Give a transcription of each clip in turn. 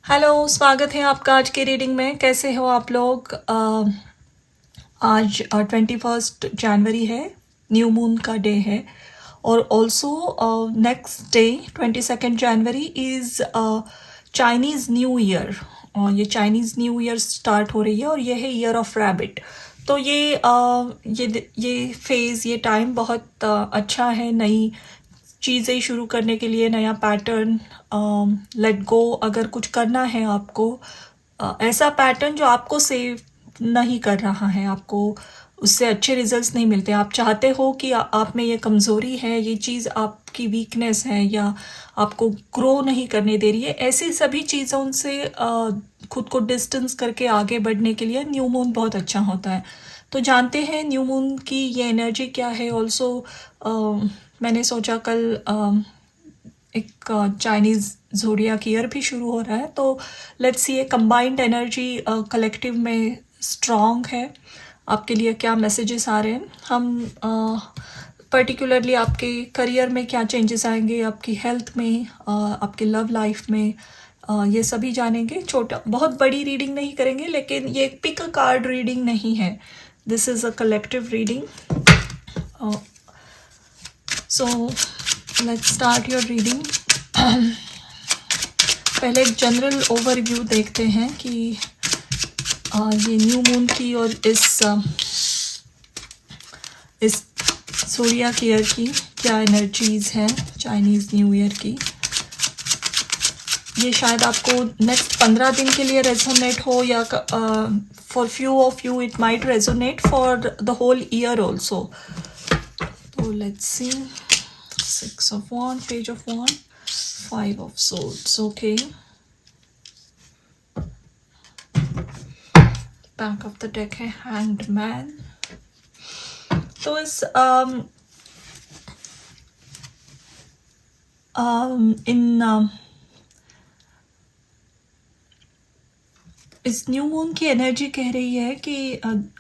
Hello, स्वागत है आपका आज के रीडिंग में। कैसे हो आप लोग? आज 21 जनवरी है, न्यू मून का डे है। और also next day 22 January is Chinese new year. और ये चाइनीज़ न्यू ईयर स्टार्ट हो रही है और ये है ईयर ऑफ रैबिट। तो ये फेज़, ये टाइम बहुत अच्छा है नई चीज़ें शुरू करने के लिए, नया पैटर्न, लेट गो। अगर कुछ करना है आपको, ऐसा पैटर्न जो आपको सेव नहीं कर रहा है, आपको उससे अच्छे रिजल्ट्स नहीं मिलते, आप चाहते हो कि आप में ये कमज़ोरी है, ये चीज़ आपकी वीकनेस है या आपको ग्रो नहीं करने दे रही है, ऐसी सभी चीज़ों से खुद को डिस्टेंस करके आगे बढ़ने के लिए न्यू मून बहुत अच्छा होता है। तो जानते हैं न्यू मून की ये एनर्जी क्या है। ऑल्सो मैंने सोचा कल एक चाइनीज़ ज़ोडिएक ईयर भी शुरू हो रहा है, तो लेट्स सी ये कंबाइंड एनर्जी कलेक्टिव में स्ट्रॉन्ग है। आपके लिए क्या मैसेजेस आ रहे हैं? हम पर्टिकुलरली आपके करियर में क्या चेंजेस आएंगे, आपकी हेल्थ में, आपके लव लाइफ में, ये सभी जानेंगे। छोटा, बहुत बड़ी रीडिंग नहीं करेंगे, लेकिन ये एक पिक अ कार्ड रीडिंग नहीं है, this is a collective reading. So let's start your reading. पहले एक जनरल ओवरव्यू देखते हैं कि ये न्यू मून की और इस ज़ोडिएक ईयर की क्या एनर्जीज़ हैं, चाइनीज़ न्यू ईयर की। ये शायद आपको नेक्स्ट 15 दिन के लिए रेजोनेट हो, या for few of you it might resonate for the whole year also. तो let's see, 6 of Wands, Page of Wands, 5 of Swords, okay. Back of the deck है Hanged Man। तो इस न्यू मून की energy कह रही है कि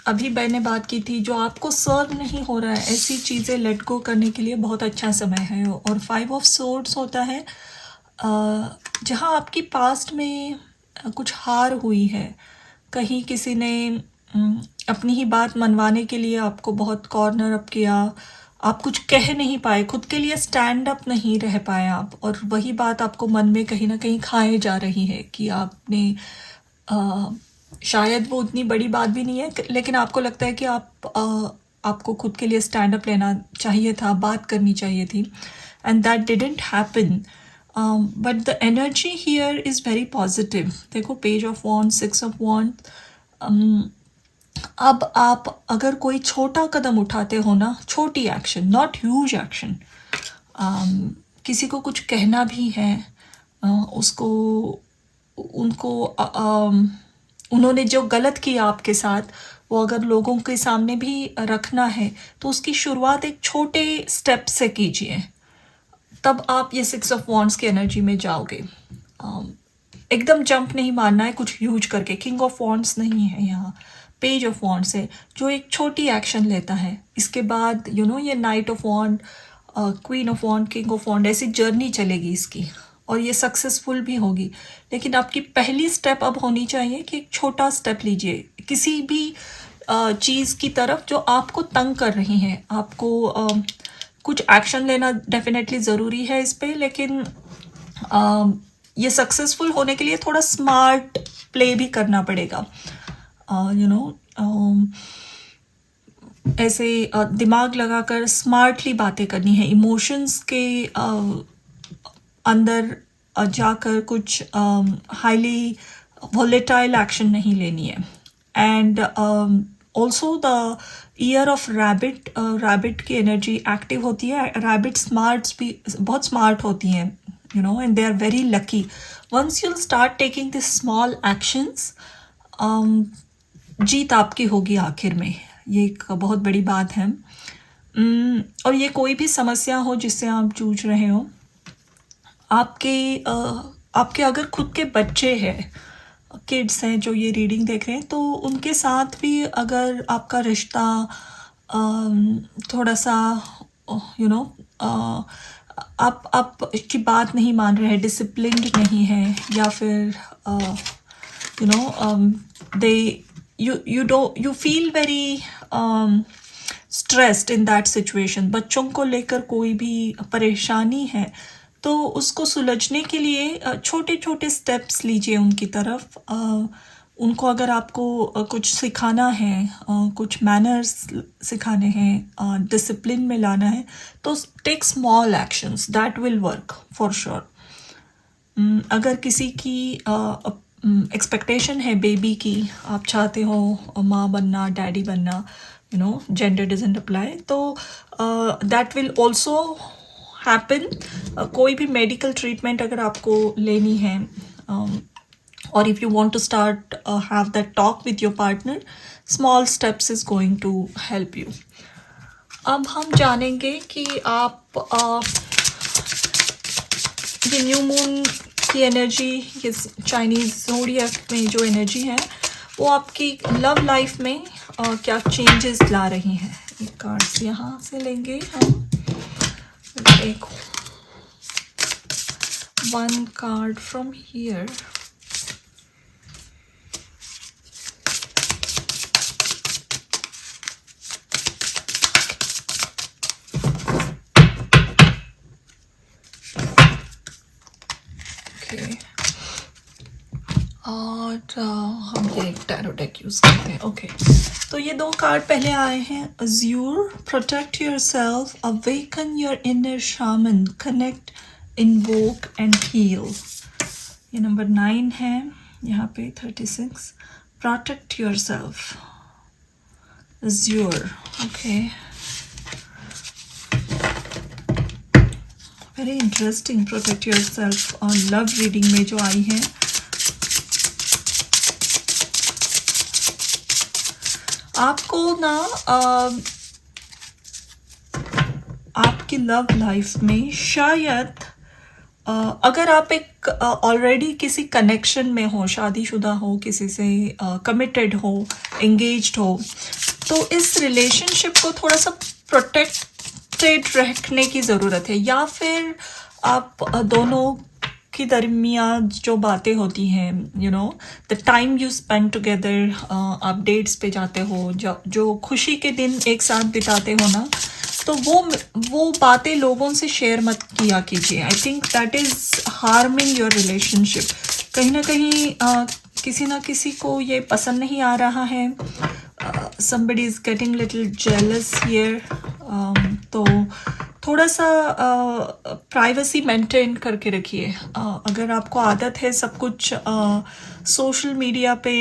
अभी मैंने बात की थी, जो आपको सर्व नहीं हो रहा है, ऐसी चीज़ें लेट गो करने के लिए बहुत अच्छा समय है। और 5 of Swords होता है जहाँ आपकी पास्ट में कुछ हार हुई है, कहीं किसी ने अपनी ही बात मनवाने के लिए आपको बहुत कॉर्नर अप किया, आप कुछ कह नहीं पाए, खुद के लिए स्टैंड अप नहीं रह पाए आप, और वही बात आपको मन में कहीं ना कहीं खाए जा रही है कि आपने शायद वो उतनी बड़ी बात भी नहीं है, लेकिन आपको लगता है कि आपको खुद के लिए स्टैंड अप लेना चाहिए था, बात करनी चाहिए थी, and that didn't happen. But the energy here is very positive. देखो, page of wand, 6 of Wands। अब आप अगर कोई छोटा कदम उठाते हो ना, छोटी एक्शन, नॉट ह्यूज एक्शन, किसी को कुछ कहना भी है, उसको उनको उन्होंने जो गलत किया आपके साथ, वो अगर लोगों के सामने भी रखना है, तो उसकी शुरुआत एक छोटे स्टेप से कीजिए, तब आप ये 6 of Wands की एनर्जी में जाओगे। एकदम जंप नहीं मारना है कुछ ह्यूज करके। किंग ऑफ वॉन्ड्स नहीं है यहाँ, पेज ऑफ वॉन्ड्स है, जो एक छोटी एक्शन लेता है। इसके बाद ये knight of wand, queen of wand, king of wand, ऐसी जर्नी चलेगी इसकी, और ये सक्सेसफुल भी होगी। लेकिन आपकी पहली स्टेप अब होनी चाहिए कि एक छोटा स्टेप लीजिए किसी भी चीज़ की तरफ जो आपको तंग कर रही है। आपको कुछ एक्शन लेना डेफिनेटली ज़रूरी है इस पे, लेकिन ये सक्सेसफुल होने के लिए थोड़ा स्मार्ट प्ले भी करना पड़ेगा। ऐसे दिमाग लगाकर स्मार्टली बातें करनी है, इमोशंस के अंदर जाकर कुछ हाईली वोलेटाइल एक्शन नहीं लेनी है। And also the year of rabbit, rabbit की एनर्जी एक्टिव होती है। रैबिट स्मार्ट्स भी बहुत स्मार्ट होती हैं, and they are very lucky. Once you'll start taking these small actions, जीत आपकी होगी आखिर में, ये एक बहुत बड़ी बात है। और ये कोई भी समस्या हो जिससे आप जूझ रहे हो, आपके अगर खुद के बच्चे हैं, किड्स हैं जो ये रीडिंग देख रहे हैं, तो उनके साथ भी अगर आपका रिश्ता थोड़ा सा आप की बात नहीं मान रहे हैं, डिसिप्लिन्ड नहीं है, या फिर you know they you feel very stressed in that situation, बच्चों को लेकर कोई भी परेशानी है, तो उसको सुलझने के लिए छोटे छोटे स्टेप्स लीजिए उनकी तरफ। उनको अगर आपको कुछ सिखाना है, कुछ मैनर्स सिखाने हैं, डिसिप्लिन में लाना है, तो take small actions, that will work for sure. अगर किसी की एक्सपेक्टेशन है बेबी की, आप चाहते हो माँ बनना, डैडी बनना, you know gender doesn't apply, तो दैट विल ऑल्सो हैपन। कोई भी मेडिकल ट्रीटमेंट अगर आपको लेनी है, or if you want to start have that talk with your partner, small steps is going to help you. अब हम जानेंगे कि आप ये न्यू मून की एनर्जी, ये चाइनीज ज़ोडिएक में जो एनर्जी है, वो आपकी लव लाइफ में क्या चेंजेस ला रही हैं। ये कार्ड्स यहाँ से लेंगे हम। एक वन कार्ड फ्रॉम हियर। और हम ये एक टैरो डेक यूज़ करते हैं। ओके, तो ये दो कार्ड पहले आए हैं। Azure, protect yourself, awaken your inner shaman, connect, invoke and heal. ये नंबर 9 है, यहाँ पे 36, protect yourself, azure. Okay, very interesting. Protect yourself और लव रीडिंग में जो आई है, आपको ना आपकी लव लाइफ में शायद अगर आप एक ऑलरेडी किसी कनेक्शन में हो, शादीशुदा हो, किसी से कमिटेड हो, एंगेज्ड हो, तो इस रिलेशनशिप को थोड़ा सा प्रोटेक्टेड रखने की ज़रूरत है। या फिर आप दोनों के दरमियान जो बातें होती हैं, you know the time you spend together, आप डेट्स पे जाते हो, जो खुशी के दिन एक साथ बिताते हो ना, तो वो बातें लोगों से शेयर मत किया कीजिए। I think that is harming your relationship. कहीं ना कहीं किसी ना किसी को ये पसंद नहीं आ रहा है, somebody is getting little jealous here, तो थोड़ा सा प्राइवेसी मेंटेन करके रखिए। अगर आपको आदत है सब कुछ सोशल मीडिया पे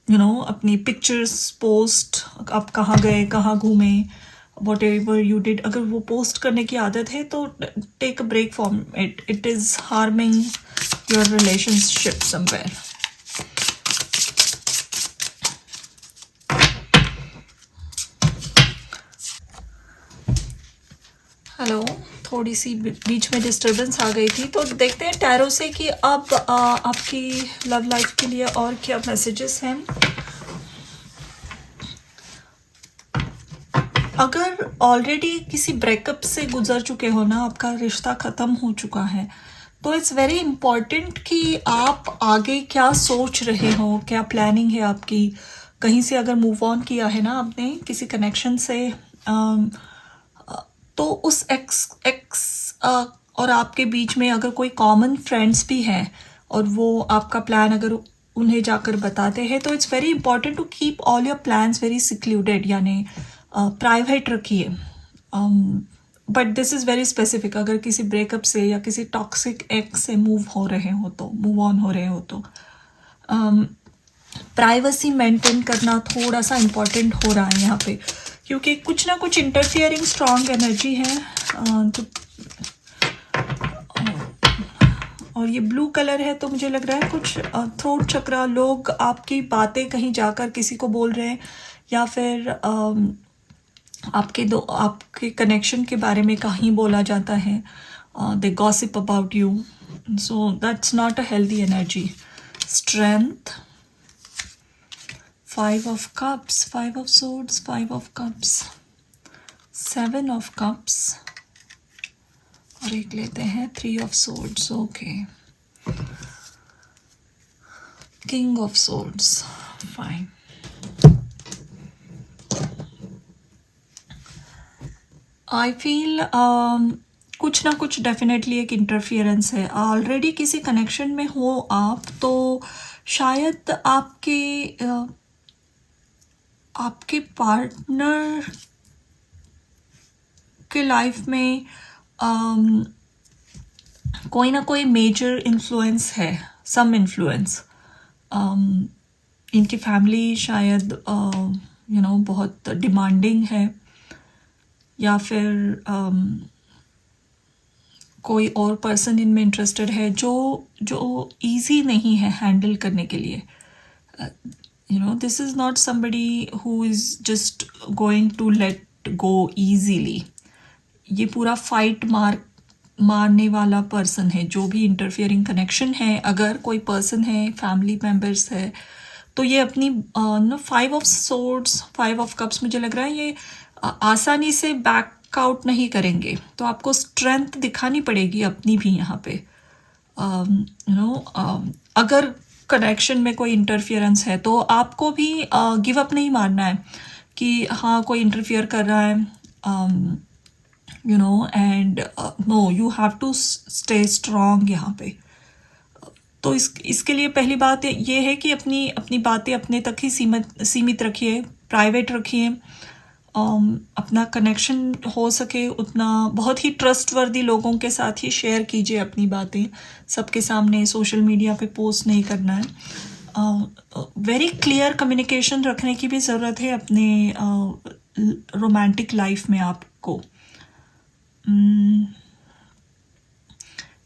यू नो अपनी पिक्चर्स पोस्ट, आप कहाँ गए, कहाँ घूमे, वॉट एवर यू डिड, अगर वो पोस्ट करने की आदत है तो take a break from it. It is harming your relationship somewhere. Hello, थोड़ी सी बीच में डिस्टरबेंस आ गई थी, तो देखते हैं टैरो से कि अब आपकी लव लाइफ के लिए और क्या मैसेजेस हैं। अगर ऑलरेडी किसी ब्रेकअप से गुजर चुके हो ना, आपका रिश्ता ख़त्म हो चुका है, तो इट्स वेरी इम्पॉर्टेंट कि आप आगे क्या सोच रहे हो, क्या प्लानिंग है आपकी। कहीं से अगर मूव ऑन किया है ना आपने किसी कनेक्शन से, तो उस एक्स और आपके बीच में अगर कोई कॉमन फ्रेंड्स भी हैं और वो आपका प्लान अगर उन्हें जाकर बताते हैं, तो it's very important to keep all your plans very secluded, यानी प्राइवेट रखिए। But this is very specific. अगर किसी ब्रेकअप से या किसी टॉक्सिक एक्स से मूव ऑन हो रहे हो तो प्राइवेसी मेंटेन करना थोड़ा सा इम्पॉर्टेंट हो रहा है यहाँ पे, क्योंकि कुछ ना कुछ इंटरफियरिंग स्ट्रॉन्ग एनर्जी है। और ये ब्लू कलर है, तो मुझे लग रहा है कुछ थ्रोट चक्रा, लोग आपकी बातें कहीं जाकर किसी को बोल रहे हैं, या फिर आपके कनेक्शन के बारे में कहीं बोला जाता है, they gossip about you, so that's not a healthy energy. Strength, 5 of cups, 5 of swords, 5 of cups, 7 of cups, और एक लेते हैं 3 of swords. Okay, king of swords. Fine. I feel कुछ ना कुछ डेफिनेटली एक इंटरफियरेंस है. ऑलरेडी किसी कनेक्शन में हो आप, तो शायद आपके पार्टनर के लाइफ में कोई ना कोई मेजर इन्फ्लुएंस है, सम इन्फ्लुएंस. इनकी फैमिली शायद बहुत डिमांडिंग है, या फिर कोई और पर्सन इनमें इंटरेस्टेड है जो इजी नहीं है हैंडल करने के लिए. This is not somebody who is just going to let go easily. ये पूरा फाइट मारने वाला पर्सन है. जो भी इंटरफियरिंग कनेक्शन है, अगर कोई पर्सन है, फैमिली मेम्बर्स है, तो ये अपनी 5 ऑफ सोर्ड्स, 5 ऑफ कप्स, मुझे लग रहा है ये आसानी से बैकआउट नहीं करेंगे. तो आपको स्ट्रेंथ दिखानी पड़ेगी अपनी भी यहाँ पे. अगर कनेक्शन में कोई इंटरफियरेंस है तो आपको भी गिव अप नहीं मारना है कि हाँ कोई इंटरफियर कर रहा है, and no, you have to stay strong यहाँ पे. तो इसके लिए पहली बात ये है कि अपनी बातें अपने तक ही सीमित रखिए, प्राइवेट रखिए. अपना कनेक्शन हो सके उतना बहुत ही ट्रस्टवर्दी लोगों के साथ ही शेयर कीजिए अपनी बातें. सबके सामने सोशल मीडिया पे पोस्ट नहीं करना है. वेरी क्लियर कम्युनिकेशन रखने की भी ज़रूरत है अपने रोमांटिक लाइफ में. आपको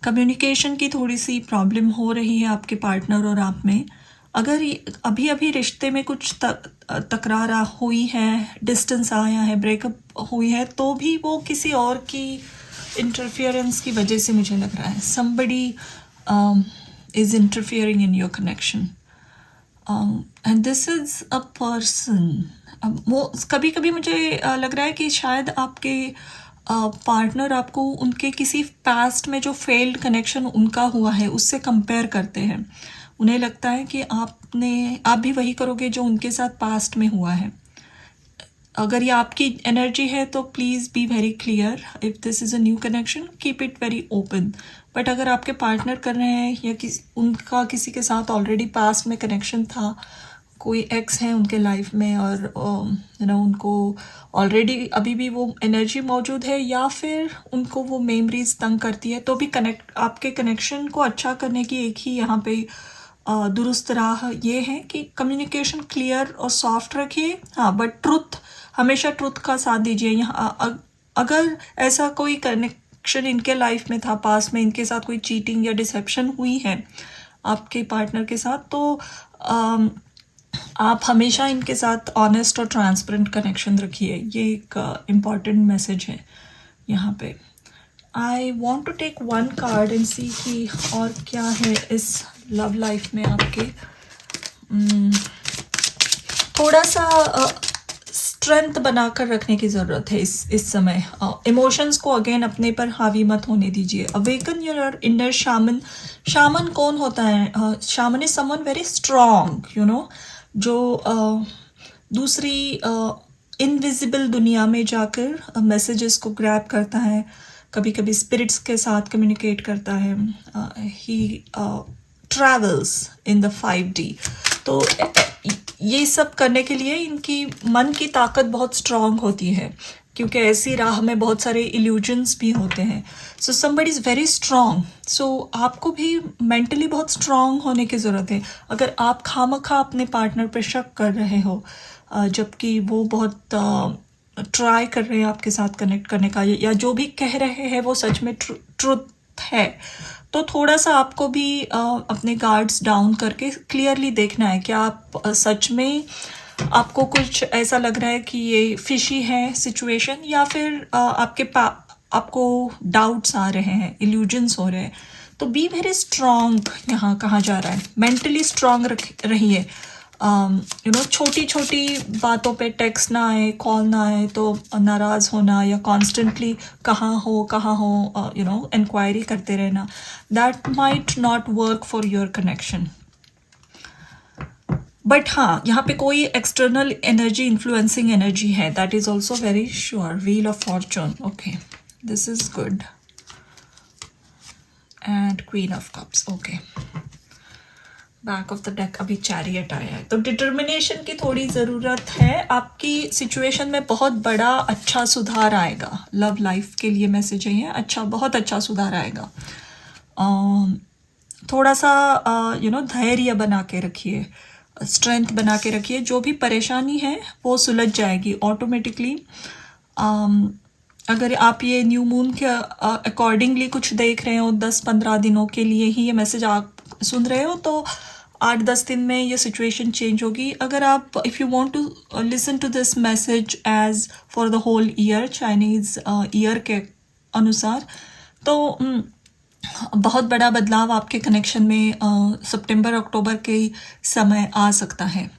कम्युनिकेशन की थोड़ी सी प्रॉब्लम हो रही है आपके पार्टनर और आप में. अगर अभी रिश्ते में कुछ तकरार हुई है, डिस्टेंस आया है, ब्रेकअप हुई है, तो भी वो किसी और की इंटरफियरेंस की वजह से मुझे लग रहा है. somebody is interfering in your connection, and this is a person. वो कभी कभी मुझे लग रहा है कि शायद आपके पार्टनर आपको उनके किसी पास्ट में जो फेल्ड कनेक्शन उनका हुआ है उससे कंपेयर करते हैं. उन्हें लगता है कि आप भी वही करोगे जो उनके साथ पास्ट में हुआ है. अगर ये आपकी एनर्जी है तो please be very clear. If this is a new connection, keep it very open. But अगर आपके पार्टनर कर रहे हैं या उनका किसी के साथ ऑलरेडी पास्ट में कनेक्शन था, कोई एक्स है उनके लाइफ में, और उनको ऑलरेडी अभी भी वो एनर्जी मौजूद है, या फिर उनको वो मेमोरीज तंग करती है, तो भी आपके कनेक्शन को अच्छा करने की एक ही यहाँ पे दुरुस्त राह ये है कि कम्युनिकेशन क्लियर और सॉफ्ट रखिए. हाँ, बट हमेशा ट्रुथ का साथ दीजिए. यहाँ अगर ऐसा कोई कनेक्शन इनके लाइफ में था पास में, इनके साथ कोई चीटिंग या डिसेप्शन हुई है आपके पार्टनर के साथ, तो आप हमेशा इनके साथ ऑनेस्ट और ट्रांसपेरेंट कनेक्शन रखिए. ये एक इम्पॉर्टेंट मैसेज है यहाँ पे. I want to take 1 card and see कि और क्या है इस लव लाइफ में आपके. थोड़ा सा स्ट्रेंथ बनाकर रखने की ज़रूरत है इस समय. इमोशंस को अगेन अपने पर हावी मत होने दीजिए. Awaken your inner shaman. Shaman कौन होता है? Shaman is someone very strong, जो दूसरी इनविजिबल दुनिया में जाकर मैसेजेस को ग्रैब करता है, कभी कभी स्पिरिट्स के साथ कम्युनिकेट करता है. ही ट्रैवल्स इन द 5D. तो ये सब करने के लिए इनकी मन की ताकत बहुत स्ट्रांग होती है, क्योंकि ऐसी राह में बहुत सारे इल्यूजन्स भी होते हैं. So somebody is very strong. So आपको भी मेंटली बहुत स्ट्रांग होने की ज़रूरत है. अगर आप खामखा अपने पार्टनर पर शक कर रहे हो, जबकि वो बहुत ट्राई कर रहे हैं आपके साथ कनेक्ट करने का, या जो भी कह रहे हैं वो सच में ट्रुथ है, तो थोड़ा सा आपको भी अपने गार्ड्स डाउन करके क्लियरली देखना है कि आप सच में आपको कुछ ऐसा लग रहा है कि ये फिशी है सिचुएशन, या फिर आपको डाउट्स आ रहे हैं, इल्यूजन्स हो रहे हैं. तो बी वेरी स्ट्रांग यहाँ कहा जा रहा है. मेंटली स्ट्रांग रहिए. छोटी छोटी बातों पे टेक्स्ट ना आए, कॉल ना आए तो नाराज़ होना, या कॉन्स्टेंटली कहाँ हो इंक्वायरी करते रहना, that might not work for your connection. But हाँ, यहाँ पे कोई एक्सटर्नल एनर्जी, इन्फ्लुएंसिंग एनर्जी है, that is also very sure. Wheel of Fortune, okay, this is good. And queen of cups, okay. Back of the deck अभी chariot आया है, तो determination की थोड़ी ज़रूरत है. आपकी सिचुएशन में बहुत बड़ा अच्छा सुधार आएगा. लव लाइफ के लिए मैसेज है, अच्छा, बहुत अच्छा सुधार आएगा. थोड़ा सा धैर्य बना के रखिए, स्ट्रेंथ बना के रखिए. जो भी परेशानी है वो सुलझ जाएगी ऑटोमेटिकली. अगर आप ये न्यू मून के अकॉर्डिंगली कुछ देख रहे हो, 10-15 दिनों के लिए ही ये मैसेज आप सुन रहे हो, तो 8-10 दिन में ये सिचुएशन चेंज होगी. अगर आप if you want to listen to this message as for the whole year, Chinese year के अनुसार, तो बहुत बड़ा बदलाव आपके कनेक्शन में सितंबर अक्टूबर के समय आ सकता है.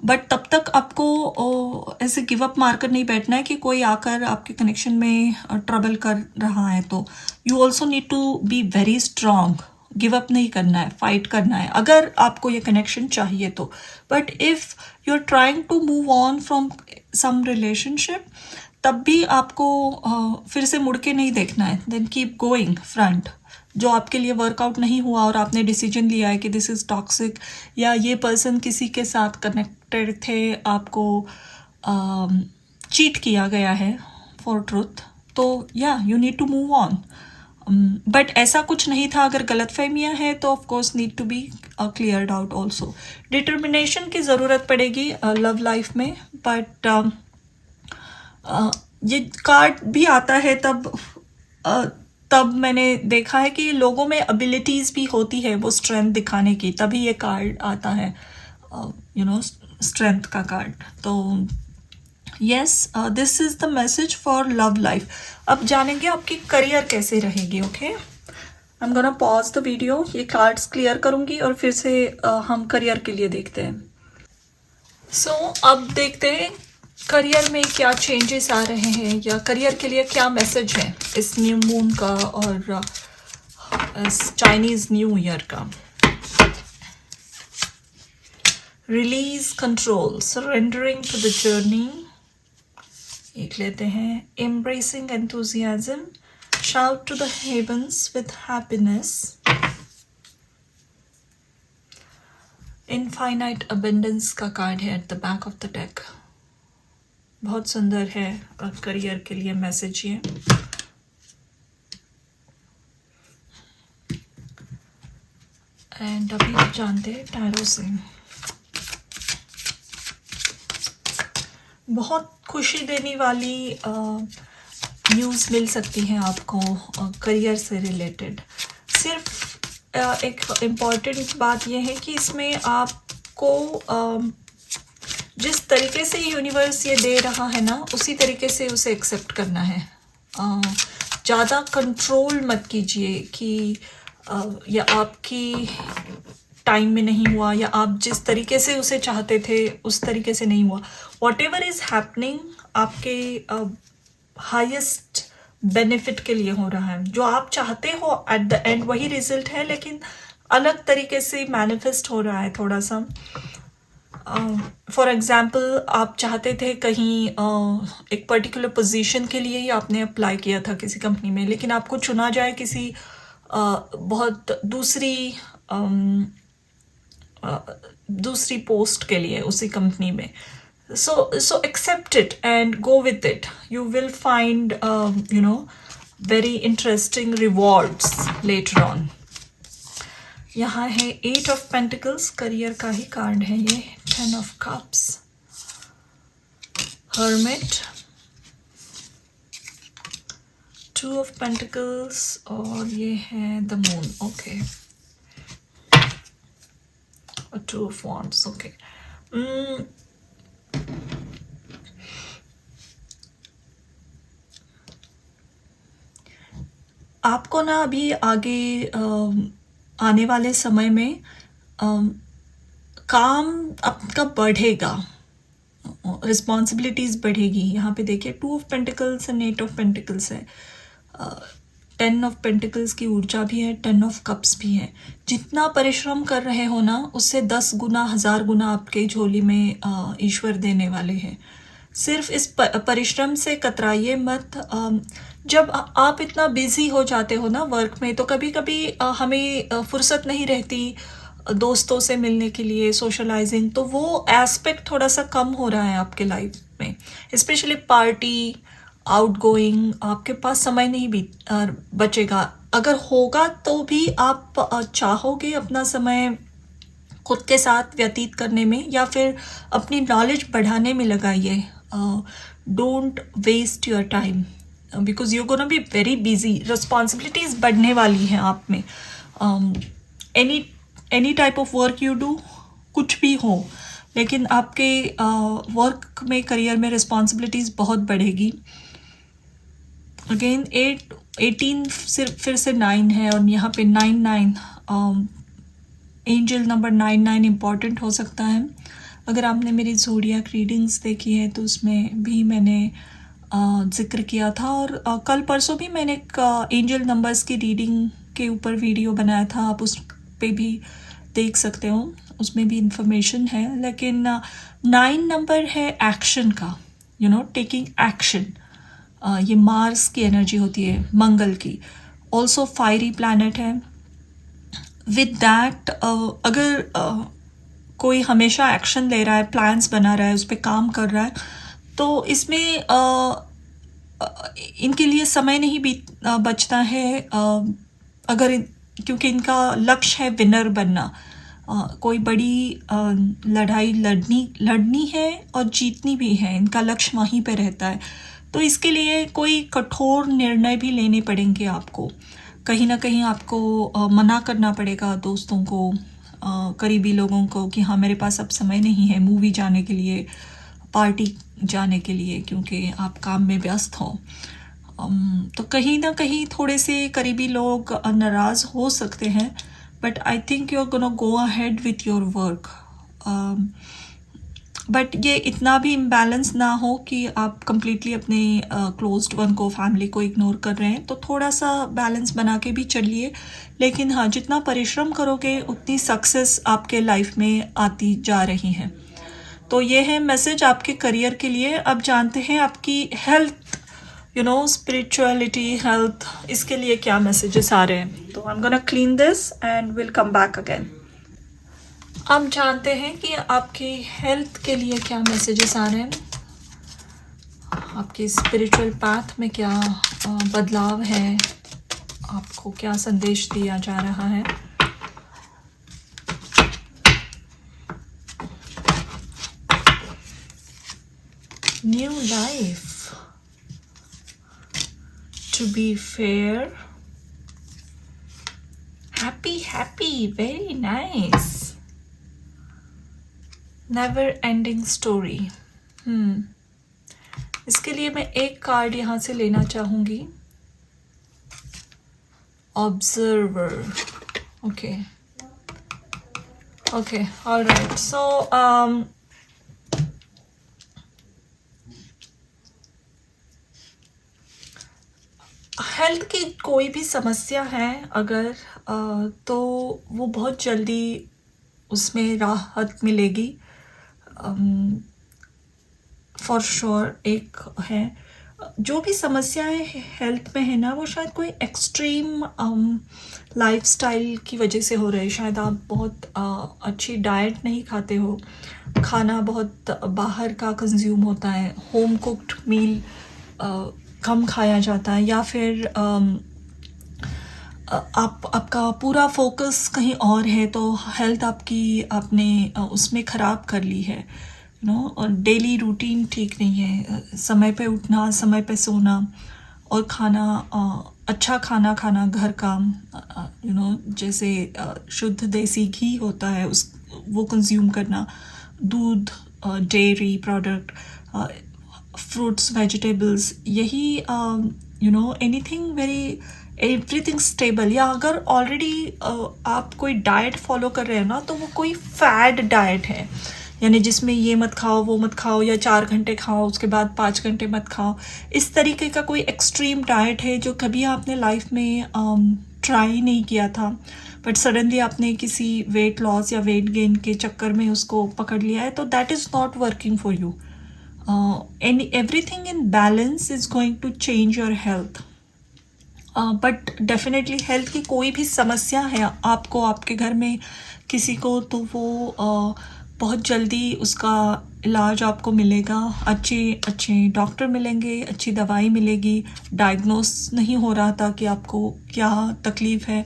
बट तब तक आपको ऐसे गिव अप मारकर नहीं बैठना है कि कोई आकर आपके कनेक्शन में ट्रबल कर रहा है. तो you also need to be very strong. Give up नहीं करना है, फाइट करना है अगर आपको ये कनेक्शन चाहिए तो. But if you are trying to move on from some relationship, तब भी आपको फिर से मुड़ के नहीं देखना है. Then keep going front. जो आपके लिए वर्कआउट नहीं हुआ और आपने डिसीजन लिया है कि दिस इज़ टॉक्सिक, या ये पर्सन किसी के साथ कनेक्टेड थे, आपको चीट किया गया है फॉर ट्रुथ, तो या you need to move on. But ऐसा कुछ नहीं था. अगर गलतफहमियां हैं तो of course need to be cleared out also. Determination की ज़रूरत पड़ेगी लव लाइफ में. बट ये कार्ड भी आता है तब मैंने देखा है कि लोगों में एबिलिटीज़ भी होती है वो स्ट्रेंथ दिखाने की, तभी ये कार्ड आता है, स्ट्रेंथ का कार्ड. तो yes, this is the message for love life. अब जानेंगे आपकी करियर कैसे रहेगी. Okay, I am gonna pause the video. ये कार्ड्स क्लियर करूँगी और फिर से हम करियर के लिए देखते हैं. सो अब देखते हैं करियर में क्या चेंजेस आ रहे हैं, या करियर के लिए क्या मैसेज है इस न्यू मून का और इस चाइनीज़ न्यू ईयर का. Release control, surrendering to the journey. एक लेते हैं. Embracing enthusiasm, shout to the heavens with happiness. Infinite abundance का कार्ड है at the back of the deck. बहुत सुंदर है करियर के लिए मैसेज ये. एंड अभी जानते हैं टैरो से. बहुत खुशी देने वाली न्यूज़ मिल सकती है आपको करियर से रिलेटेड. सिर्फ एक इम्पॉर्टेंट बात यह है कि इसमें आपको जिस तरीके से यूनिवर्स ये दे रहा है ना, उसी तरीके से उसे एक्सेप्ट करना है. ज़्यादा कंट्रोल मत कीजिए कि या आपकी टाइम में नहीं हुआ, या आप जिस तरीके से उसे चाहते थे उस तरीके से नहीं हुआ. वॉट एवर इज़ हैपनिंग आपके हाईएस्ट बेनिफिट के लिए हो रहा है. जो आप चाहते हो एट द एंड वही रिजल्ट है, लेकिन अलग तरीके से मैनिफेस्ट हो रहा है थोड़ा सा. फॉर एग्ज़ाम्पल, आप चाहते थे कहीं एक पर्टिकुलर पोजीशन के लिए ही आपने अप्लाई किया था किसी कंपनी में, लेकिन आपको चुना जाए किसी बहुत दूसरी पोस्ट के लिए उसी कंपनी में. so accept it and go with it. You will find very interesting rewards later on. यहाँ है 8 of Pentacles, करियर का ही कार्ड है ये. 10 of Cups, Hermit, 2 of Pentacles, और ये है the Moon. ओके, और 2 of Wands. ओके, आपको ना अभी आगे आने वाले समय में काम आपका बढ़ेगा, रिस्पॉन्सिबिलिटीज बढ़ेगी। यहाँ पे देखिए 2 of pentacles and 8 of pentacles है, 10 ऑफ पेंटिकल्स की ऊर्जा भी है, 10 ऑफ कप्स भी है। जितना परिश्रम कर रहे हो ना, उससे 10 गुना 1000 गुना आपके झोली में ईश्वर देने वाले हैं। सिर्फ इस परिश्रम से कतराइए मत। जब आप इतना बिजी हो जाते हो ना वर्क में, तो कभी कभी हमें फुर्सत नहीं रहती दोस्तों से मिलने के लिए, सोशलाइजिंग, तो वो एस्पेक्ट थोड़ा सा कम हो रहा है आपके लाइफ में। स्पेशली पार्टी, आउटगोइंग, आपके पास समय नहीं बचेगा। अगर होगा तो भी आप चाहोगे अपना समय खुद के साथ व्यतीत करने में या फिर अपनी नॉलेज बढ़ाने में लगाइए। Don't waste your time because you gonna be very busy. Responsibilities बढ़ने वाली हैं आप में। Any type of work you do, कुछ भी हो, लेकिन आपके वर्क में, करियर में रिस्पॉन्सिबिलिटीज बहुत बढ़ेगी। अगेन 18 फिर से 9 है और यहाँ पे 9 एंजल नंबर 9 इम्पॉर्टेंट हो सकता है। अगर आपने मेरी ज़ोडिएक रीडिंग्स देखी है तो उसमें भी मैंने जिक्र किया था, और कल परसों भी मैंने एक एंजल नंबर्स की रीडिंग के ऊपर वीडियो बनाया था, आप उस पे भी देख सकते हो, उसमें भी इंफॉर्मेशन है। लेकिन 9 नंबर है एक्शन का, टेकिंग एक्शन। ये मार्स की एनर्जी होती है, मंगल की। ऑल्सो फायरी प्लैनेट है। विद दैट अगर कोई हमेशा एक्शन ले रहा है, प्लान्स बना रहा है, उस पर काम कर रहा है, तो इसमें इनके लिए समय नहीं बचता है। क्योंकि इनका लक्ष्य है विनर बनना। कोई बड़ी लड़ाई लड़नी है और जीतनी भी है, इनका लक्ष्य वहीं पे रहता है। तो इसके लिए कोई कठोर निर्णय भी लेने पड़ेंगे आपको। कहीं ना कहीं आपको मना करना पड़ेगा दोस्तों को, करीबी लोगों को, कि हाँ मेरे पास अब समय नहीं है मूवी जाने के लिए, पार्टी जाने के लिए, क्योंकि आप काम में व्यस्त हो। तो कहीं ना कहीं थोड़े से करीबी लोग नाराज़ हो सकते हैं, but I think you are gonna go ahead with your work. But ये इतना भी इम्बैलेंस ना हो कि आप कंप्लीटली अपने क्लोज्ड वन को, फैमिली को इग्नोर कर रहे हैं। तो थोड़ा सा बैलेंस बना के भी चलिए। लेकिन हाँ, जितना परिश्रम करोगे उतनी सक्सेस आपके लाइफ में आती जा रही है। तो ये है मैसेज आपके करियर के लिए। अब जानते हैं आपकी हेल्थ, स्पिरिचुअलिटी, हेल्थ, इसके लिए क्या मैसेजेस आ रहे हैं। तो I am gonna clean this and will come back again. अब जानते हैं कि आपकी हेल्थ के लिए क्या मैसेजेस आ रहे हैं, आपके स्पिरिचुअल पाथ में क्या बदलाव है, आपको क्या संदेश दिया जा रहा है। New life, to be fair, happy, very nice, never ending story. इसके लिए मैं एक कार्ड यहाँ से लेना चाहूँगी, observer. Okay, alright. So health की कोई भी समस्या है अगर, तो वो बहुत जल्दी उसमें राहत मिलेगी, फॉर श्योर। एक है, जो भी समस्याएं हेल्थ में है ना, वो शायद कोई एक्सट्रीम लाइफस्टाइल की वजह से हो रहे हैं। शायद आप बहुत अच्छी डाइट नहीं खाते हो, खाना बहुत बाहर का कंज्यूम होता है, होम कुक्ड मील कम खाया जाता है, या फिर आपका पूरा फोकस कहीं और है, तो हेल्थ आपकी आपने उसमें ख़राब कर ली है। और डेली रूटीन ठीक नहीं है, समय पे उठना, समय पे सोना, और खाना, अच्छा खाना खाना, घर का, जैसे शुद्ध देसी घी होता है वो कंज्यूम करना, दूध, डेयरी प्रोडक्ट, फ्रूट्स, वेजिटेबल्स, यही एनीथिंग वेरी एवरीथिंग स्टेबल। या अगर ऑलरेडी आप कोई डाइट फॉलो कर रहे हो ना, तो वो कोई फैड डाइट है, यानी जिसमें ये मत खाओ वो मत खाओ, या 4 घंटे खाओ उसके बाद 5 घंटे मत खाओ, इस तरीके का कोई एक्सट्रीम डाइट है जो कभी आपने लाइफ में ट्राई नहीं किया था, बट सडनली आपने किसी वेट लॉस या वेट गेन के चक्कर में उसको पकड़ लिया है, तो that is not working for you. Everything in balance is going to change your health. But definitely health की कोई भी समस्या है आपको, आपके घर में किसी को, तो वो बहुत जल्दी उसका इलाज आपको मिलेगा। अच्छे अच्छे डॉक्टर मिलेंगे, अच्छी दवाई मिलेगी। डायग्नोस नहीं हो रहा था कि आपको क्या तकलीफ़ है,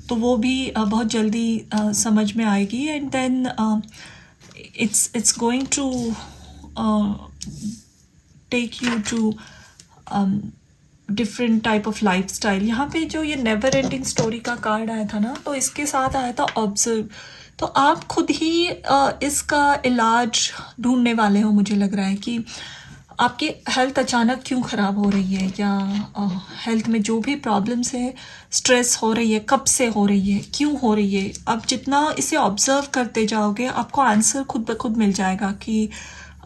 तो वो भी बहुत जल्दी समझ में आएगी। And then it's going to take you to different type of lifestyle. यहाँ पे जो ये नेवर एंडिंग स्टोरी का कार्ड आया था ना, तो इसके साथ आया था ऑब्जर्व। तो आप खुद ही इसका इलाज ढूंढने वाले हो। मुझे लग रहा है कि आपकी हेल्थ अचानक क्यों ख़राब हो रही है, या हेल्थ में जो भी प्रॉब्लम्स है, स्ट्रेस हो रही है, कब से हो रही है, क्यों हो रही है। आप जितना इसे ऑब्ज़र्व करते जाओगे, आपको आंसर खुद ब खुद मिल जाएगा कि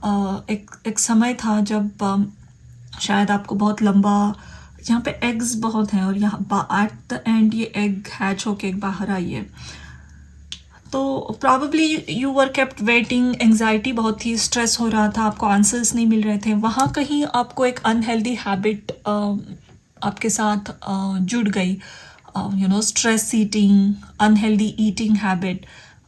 एक समय था जब शायद आपको बहुत लंबा, यहाँ पे एग्स बहुत हैं और यहाँ एट द एंड ये एग हैच होके एक बाहर आई है, तो probably you were kept waiting, anxiety बहुत थी, स्ट्रेस हो रहा था, आपको आंसर्स नहीं मिल रहे थे। वहाँ कहीं आपको एक अनहेल्दी हैबिट आपके साथ जुड़ गई, stress eating, unhealthy eating habit.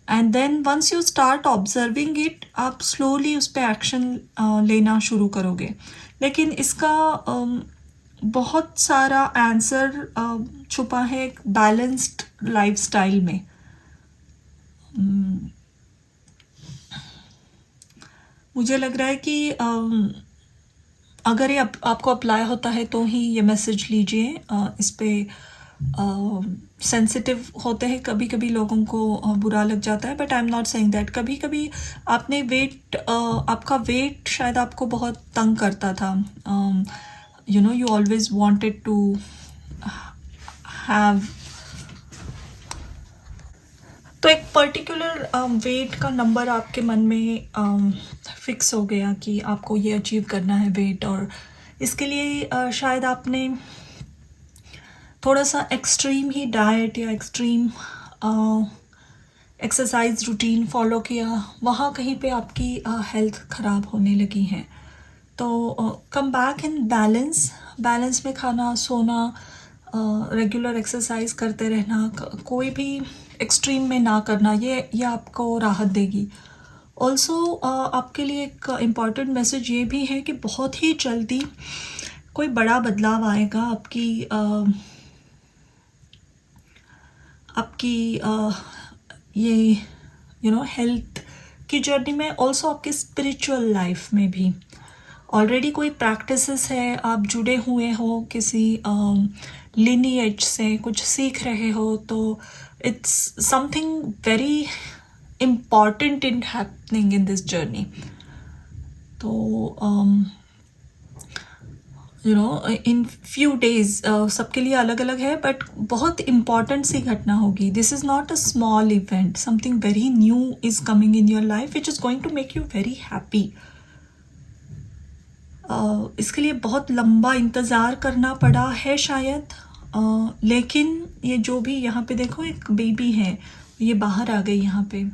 And then once you start observing it, आप स्लोली उस पर एक्शन लेना शुरू करोगे। लेकिन इसका बहुत सारा आंसर छुपा है एक बैलेंस्ड लाइफस्टाइल में। मुझे लग रहा है कि अगर ये आपको अप्लाई होता है तो ही ये मैसेज लीजिए। इस पे सेंसिटिव होते हैं, कभी कभी लोगों को बुरा लग जाता है, but I am not saying that. कभी कभी आपने आपका वेट शायद आपको बहुत तंग करता था, you always wanted to have, तो एक पर्टिकुलर वेट का नंबर आपके मन में फिक्स हो गया कि आपको ये अचीव करना है वेट, और इसके लिए शायद आपने थोड़ा सा एक्सट्रीम ही डाइट या एक्सट्रीम एक्सरसाइज रूटीन फॉलो किया, वहाँ कहीं पे आपकी हेल्थ ख़राब होने लगी है। तो कम बैक इन बैलेंस में खाना, सोना, रेगुलर एक्सरसाइज करते रहना, कोई भी एक्सट्रीम में ना करना, ये आपको राहत देगी। ऑल्सो आपके लिए एक इम्पॉर्टेंट मैसेज ये भी है कि बहुत ही जल्दी कोई बड़ा बदलाव आएगा आपकी ये हेल्थ की जर्नी में, ऑल्सो आपकी स्पिरिचुअल लाइफ में भी। ऑलरेडी कोई प्रैक्टिसेस है, आप जुड़े हुए हो किसी लिनिएज से, कुछ सीख रहे हो, तो it's something very important in happening in this journey. तो इन फ्यू डेज सबके लिए अलग अलग है, बट बहुत इम्पॉर्टेंट सी घटना होगी। This is not a small event, something very new is coming in your life which is going to make you very happy. इसके लिए बहुत लंबा इंतज़ार करना पड़ा है शायद, लेकिन ये जो भी, यहाँ पे देखो एक बेबी है, ये बाहर आ गई यहाँ पे,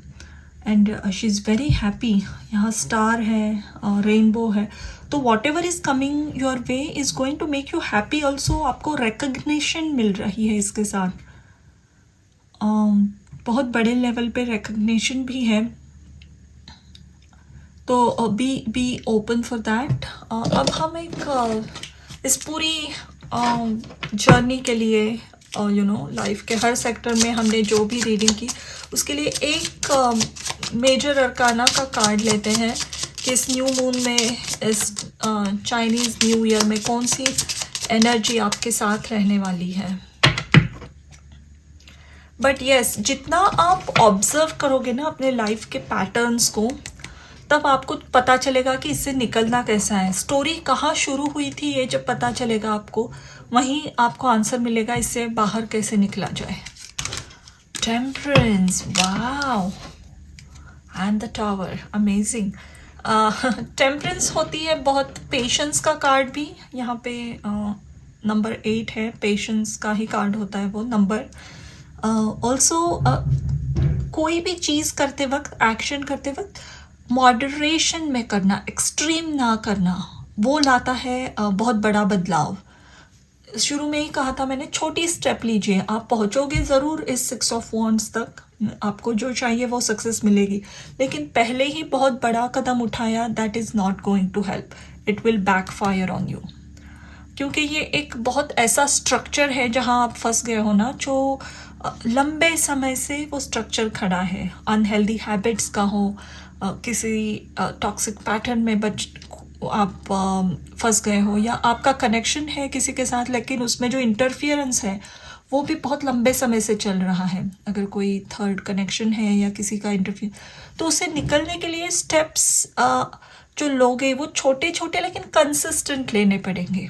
and she is very happy. यहाँ स्टार है, रेनबो है, तो whatever is coming your way is going to make you happy. Also आपको रिकग्निशन मिल रही है इसके साथ, बहुत बड़े लेवल पे रिकग्निशन भी है, तो बी ओपन फॉर दैट। अब हम इस पूरी जर्नी के लिए लाइफ के हर सेक्टर में हमने जो भी रीडिंग की, उसके लिए एक मेजर अरकाना का कार्ड लेते हैं कि इस न्यू मून में, इस चाइनीज़ न्यू ईयर में कौन सी एनर्जी आपके साथ रहने वाली है। बट येस, जितना आप ऑब्जर्व करोगे ना अपने लाइफ के पैटर्न्स को, तब आपको पता चलेगा कि इससे निकलना कैसा है। स्टोरी कहाँ शुरू हुई थी ये जब पता चलेगा आपको, वहीं आपको आंसर मिलेगा इससे बाहर कैसे निकला जाए। Temperance, wow, and the tower, amazing. Temperance होती है बहुत पेशेंस का कार्ड भी यहाँ पे। नंबर 8 है, पेशेंस का ही कार्ड होता है वो नंबर। ऑल्सो कोई भी चीज़ करते वक्त, एक्शन करते वक्त मॉडरेशन में करना, एक्सट्रीम ना करना, वो लाता है बहुत बड़ा बदलाव। शुरू में ही कहा था मैंने, छोटी स्टेप लीजिए, आप पहुंचोगे ज़रूर इस 6 ऑफ वॉन्ड्स तक, आपको जो चाहिए वो सक्सेस मिलेगी। लेकिन पहले ही बहुत बड़ा कदम उठाया, that is not going to help, it will backfire on you. क्योंकि ये एक बहुत ऐसा स्ट्रक्चर है जहाँ आप फंस गए हो ना, जो लंबे समय से वो स्ट्रक्चर खड़ा है। अनहेल्दी हैबिट्स का हो, किसी टॉक्सिक पैटर्न में आप फंस गए हो, या आपका कनेक्शन है किसी के साथ लेकिन उसमें जो इंटरफियरेंस है वो भी बहुत लंबे समय से चल रहा है। अगर कोई थर्ड कनेक्शन है या किसी का इंटरफियर, तो उससे निकलने के लिए स्टेप्स जो लोगे वो छोटे छोटे लेकिन कंसिस्टेंट लेने पड़ेंगे।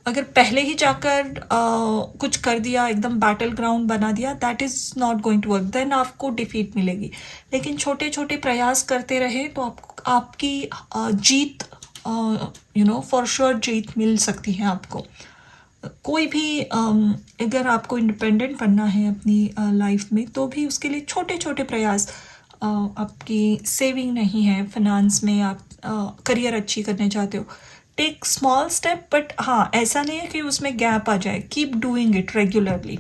अगर पहले ही जाकर कुछ कर दिया, एकदम बैटल ग्राउंड बना दिया, that is not going to work, then आपको डिफीट मिलेगी। लेकिन छोटे छोटे प्रयास करते रहे तो आपकी जीत, फॉर श्योर जीत मिल सकती है आपको। कोई भी अगर आपको इंडिपेंडेंट बनना है अपनी लाइफ में, तो भी उसके लिए छोटे छोटे प्रयास, आपकी सेविंग नहीं है, फाइनेंस में आप करियर अच्छी करने चाहते हो, टेक स्मॉल स्टेप, बट हाँ ऐसा नहीं है कि उसमें गैप आ जाए, कीप डूइंग इट रेगुलरली,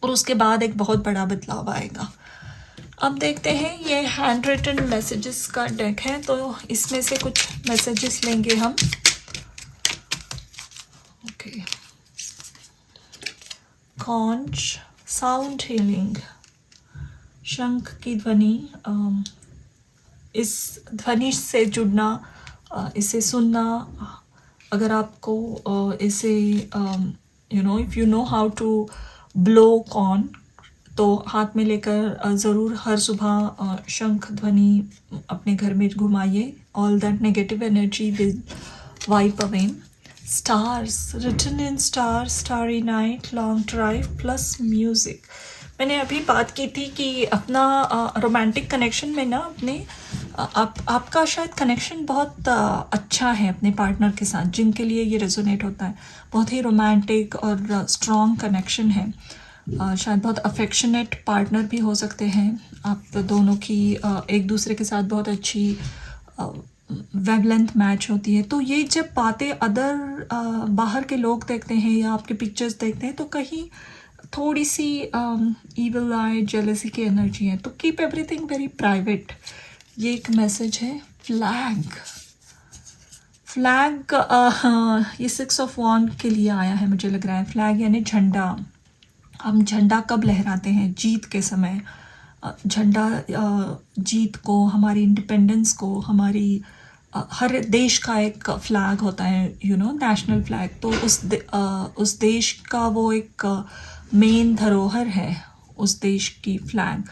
और उसके बाद एक बहुत बड़ा बदलाव आएगा। अब देखते हैं, ये हैंड रिटन मैसेजेस का डेक है, तो इसमें से कुछ मैसेजेस लेंगे हम। ओके, कॉन्च, साउंड हीलिंग, शंख की ध्वनि, इस ध्वनि से जुड़ना, इसे सुनना। अगर आपको इसे if you know how to blow corn, तो हाथ में लेकर ज़रूर हर सुबह शंख ध्वनि अपने घर में घुमाइए। All that negative energy will wipe away. Stars, written in stars, starry night, long drive plus music. मैंने अभी बात की थी कि अपना रोमांटिक कनेक्शन में ना, अपने आपका शायद कनेक्शन बहुत अच्छा है अपने पार्टनर के साथ, जिनके लिए ये रेजोनेट होता है। बहुत ही रोमांटिक और स्ट्रॉन्ग कनेक्शन है। शायद बहुत अफेक्शनेट पार्टनर भी हो सकते हैं आप दोनों की, एक दूसरे के साथ बहुत अच्छी वेवलेंथ मैच होती है। तो ये जब बातें अदर बाहर के लोग देखते हैं या आपके पिक्चर्स देखते हैं, तो कहीं थोड़ी सी ईविल आई, जेलसी की एनर्जी है, तो कीप एवरीथिंग वेरी प्राइवेट। ये एक मैसेज है। फ्लैग, फ्लैग ये 6 ऑफ वॉन्ड के लिए आया है मुझे लग रहा है। फ्लैग यानी झंडा। हम झंडा कब लहराते हैं? जीत के समय। झंडा जीत को, हमारी इंडिपेंडेंस को, हमारी हर देश का एक फ्लैग होता है, नेशनल फ्लैग। तो उस देश का वो एक मेन धरोहर है, उस देश की फ्लैग।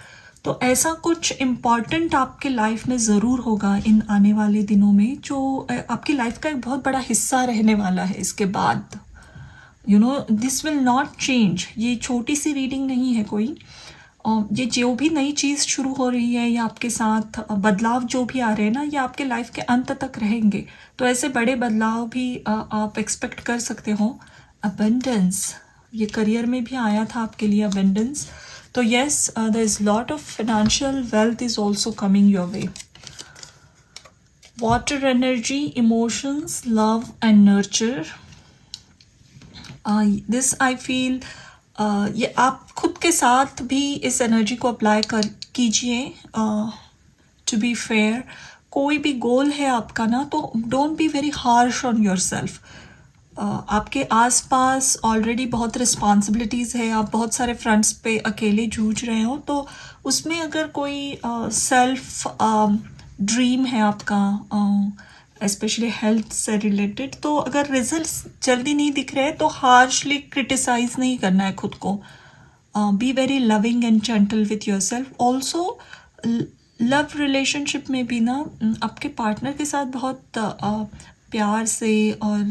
तो ऐसा कुछ इम्पॉर्टेंट आपके लाइफ में ज़रूर होगा इन आने वाले दिनों में, जो आपकी लाइफ का एक बहुत बड़ा हिस्सा रहने वाला है इसके बाद। This will not change. ये छोटी सी रीडिंग नहीं है कोई। ये जो भी नई चीज़ शुरू हो रही है या आपके साथ बदलाव जो भी आ रहे हैं ना, ये आपके लाइफ के अंत तक रहेंगे। तो ऐसे बड़े बदलाव भी आप एक्सपेक्ट कर सकते हो। अबंडेंस, ये करियर में भी आया था आपके लिए अबंडेंस। तो yes, there is lot of financial wealth is also coming your way. Water energy, emotions, love and nurture. This I feel, ये आप खुद के साथ भी इस एनर्जी को अप्लाई कीजिए। टू बी फेयर, कोई भी गोल है आपका ना, तो don't be very harsh on your self. आपके आसपास ऑलरेडी बहुत रिस्पॉन्सिबिलिटीज़ है, आप बहुत सारे फ्रंट्स पे अकेले जूझ रहे हो, तो उसमें अगर कोई सेल्फ ड्रीम है आपका, स्पेशली हेल्थ से रिलेटेड, तो अगर रिजल्ट्स जल्दी नहीं दिख रहे तो हार्शली क्रिटिसाइज नहीं करना है खुद को। Be very loving and gentle with your self. Also love relationship में भी ना, आपके पार्टनर के साथ बहुत प्यार से और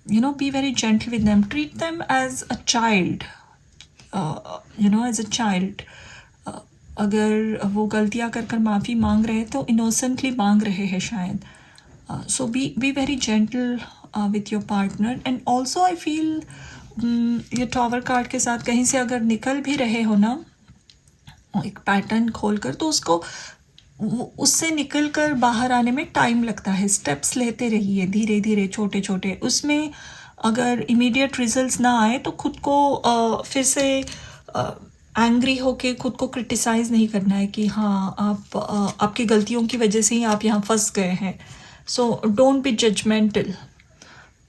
be very gentle with them, treat them as a child, as a child. अगर वो गलतियाँ कर कर माफ़ी मांग रहे हैं तो इनोसेंटली मांग रहे हैं शायद. So be very gentle with your partner. And also I feel ये टॉवर कार्ड के साथ कहीं से अगर निकल भी रहे हो ना एक पैटर्न खोलकर, तो उससे निकल कर बाहर आने में टाइम लगता है. स्टेप्स लेते रहिए धीरे धीरे, छोटे छोटे. उसमें अगर इमीडिएट रिजल्ट्स ना आए तो खुद को फिर से एंग्री होके खुद को क्रिटिसाइज़ नहीं करना है कि हाँ आपकी गलतियों की वजह से ही आप यहाँ फंस गए हैं. So don't be judgmental.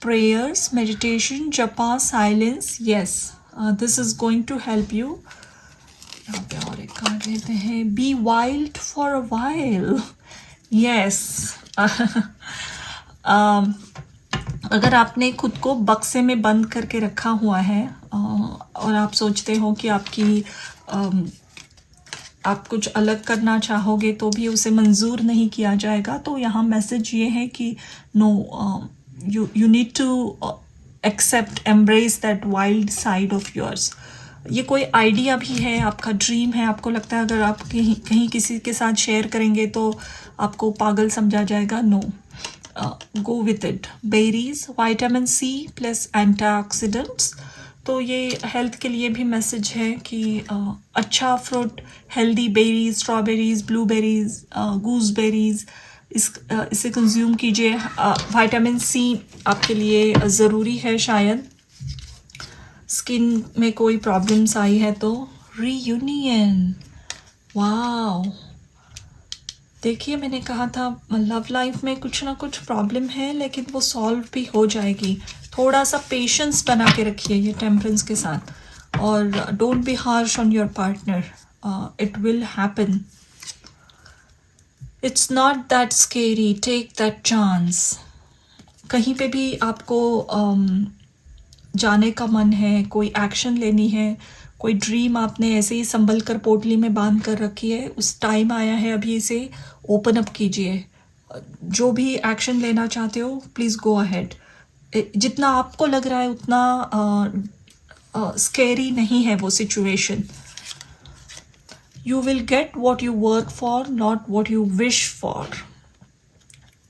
Prayers, meditation, japa, silence, yes, this is going to help you. यहाँ पे और एक कार्ड लेते हैं. Be wild for a while. Yes. अगर आपने खुद को बक्से में बंद करके रखा हुआ है और आप सोचते हो कि आप कुछ अलग करना चाहोगे तो भी उसे मंजूर नहीं किया जाएगा, तो यहाँ मैसेज ये है कि no, you need to accept, embrace that wild side of yours. ये कोई आइडिया भी है, आपका ड्रीम है, आपको लगता है अगर आप कहीं किसी के साथ शेयर करेंगे तो आपको पागल समझा जाएगा. No, go with it. Berries, vitamin C plus antioxidants. तो ये हेल्थ के लिए भी मैसेज है कि अच्छा fruit, healthy berries, strawberries, blueberries, गूसबेरीज, इसे कंज्यूम कीजिए. विटामिन सी आपके लिए ज़रूरी है शायद. स्किन में कोई प्रॉब्लम्स आई है तो रीयूनियन. वाओ, देखिए मैंने कहा था लव लाइफ में कुछ ना कुछ प्रॉब्लम है, लेकिन वो सॉल्व भी हो जाएगी. थोड़ा सा पेशेंस बना के रखिए ये टेम्परेंस के साथ, और don't be harsh on your partner. It will happen. It's not that scary, take that chance. कहीं पे भी आपको जाने का मन है, कोई एक्शन लेनी है, कोई ड्रीम आपने ऐसे ही संभल कर पोटली में बांध कर रखी है, उस टाइम आया है अभी इसे ओपन अप कीजिए. जो भी एक्शन लेना चाहते हो प्लीज़ गो अहेड. जितना आपको लग रहा है उतना स्केरी नहीं है वो situation. You will get what you work for, not what you wish for.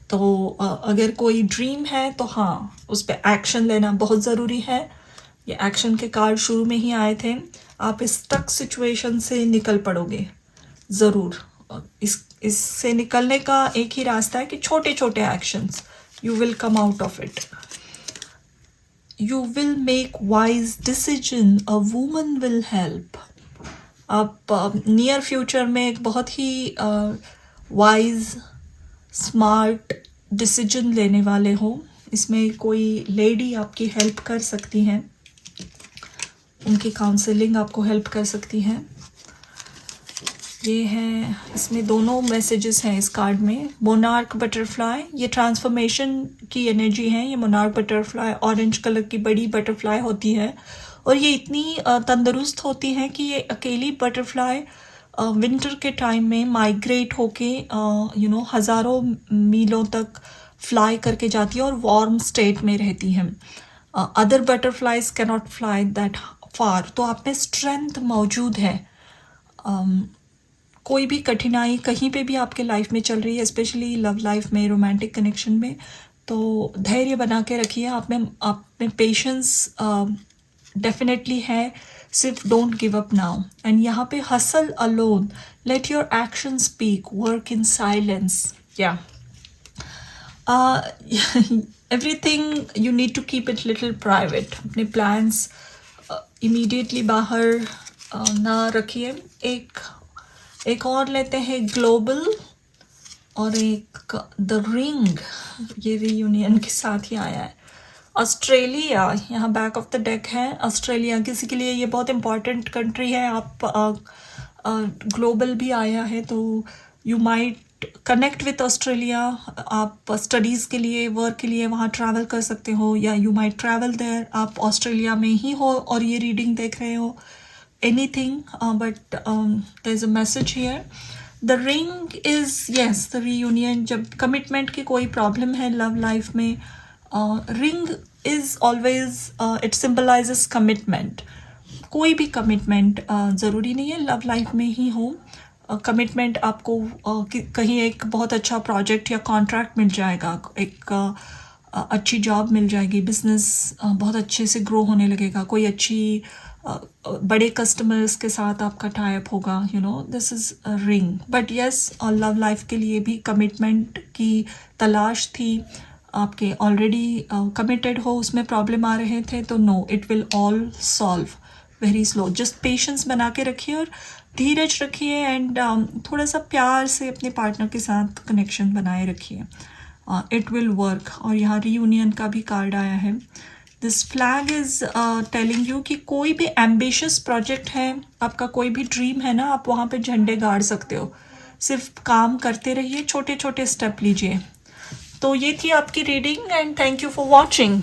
तो अगर कोई ड्रीम है तो हाँ, उस पर एक्शन लेना बहुत ज़रूरी है. ये एक्शन के कार्ड शुरू में ही आए थे. आप इस स्टक सिचुएशन से निकल पड़ोगे ज़रूर. इससे निकलने का एक ही रास्ता है कि छोटे छोटे actions, you will come out of it. You will make wise decision, a woman will help. आप नियर फ्यूचर में एक बहुत ही वाइज, स्मार्ट डिसीजन लेने वाले हो. इसमें कोई लेडी आपकी हेल्प कर सकती हैं, उनकी काउंसलिंग आपको हेल्प कर सकती है. ये है, इसमें दोनों मैसेजेस हैं इस कार्ड में. मोनार्क बटरफ्लाई, ये ट्रांसफॉर्मेशन की एनर्जी है. ये मोनार्क बटरफ्लाई ऑरेंज कलर की बड़ी बटरफ्लाई होती है, और ये इतनी तंदुरुस्त होती हैं कि ये अकेली बटरफ्लाई विंटर के टाइम में माइग्रेट होके हज़ारों मीलों तक फ्लाई करके जाती है और वार्म स्टेट में रहती हैं. Other butterflies can not fly that far. तो आप में स्ट्रेंथ मौजूद है. कोई भी कठिनाई कहीं पे भी आपके लाइफ में चल रही है, स्पेशली लव लाइफ में, रोमांटिक कनेक्शन में, तो धैर्य बना के रखिए. आप में पेशेंस डेफिनेटली है. सिर्फ don't give up now. And यहाँ पे hustle alone, let your action speak, work in silence. या everything you need to keep it little private. अपने प्लान्स इमीडिएटली बाहर ना रखिए. एक और लेते हैं ग्लोबल, और एक द रिंग. ये रीयूनियन के साथ ही आया है. ऑस्ट्रेलिया यहाँ बैक ऑफ द डेक है. ऑस्ट्रेलिया किसी के लिए ये बहुत इम्पॉर्टेंट कंट्री है. आप ग्लोबल भी आया है तो you might connect with Australia. आप स्टडीज़ के लिए, वर्क के लिए वहाँ ट्रैवल कर सकते हो, या यू माइट ट्रैवल देयर. आप ऑस्ट्रेलिया में ही हो और ये रीडिंग देख रहे हो. anything, but there's a message here. The ring is, yes, the reunion. जब कमिटमेंट की कोई प्रॉब्लम है लव लाइफ में, ring is always it symbolizes commitment. कोई भी कमिटमेंट ज़रूरी नहीं है लव लाइफ में ही हो. कमिटमेंट आपको कहीं एक बहुत अच्छा प्रोजेक्ट या कॉन्ट्रैक्ट मिल जाएगा, एक अच्छी जॉब मिल जाएगी, बिजनेस बहुत अच्छे से ग्रो होने लगेगा, कोई अच्छी बड़े कस्टमर्स के साथ आपका टाइप होगा, this is ring. But yes, love life के लिए भी कमिटमेंट की तलाश थी. आपके ऑलरेडी कमिटेड हो, उसमें प्रॉब्लम आ रहे थे, तो no, it will all solve very slow. Just patience बना के रखिए और धीरज रखिए एंड थोड़ा सा प्यार से अपने पार्टनर के साथ कनेक्शन बनाए रखिए. It will work. और यहाँ रीयूनियन का भी कार्ड आया है. This flag is telling you कि कोई भी एम्बिशियस प्रोजेक्ट है, आपका कोई भी ड्रीम है ना, आप वहाँ पे झंडे गाड़ सकते हो. सिर्फ काम करते रहिए, छोटे छोटे स्टेप लीजिए. तो ये थी आपकी reading and thank you for watching.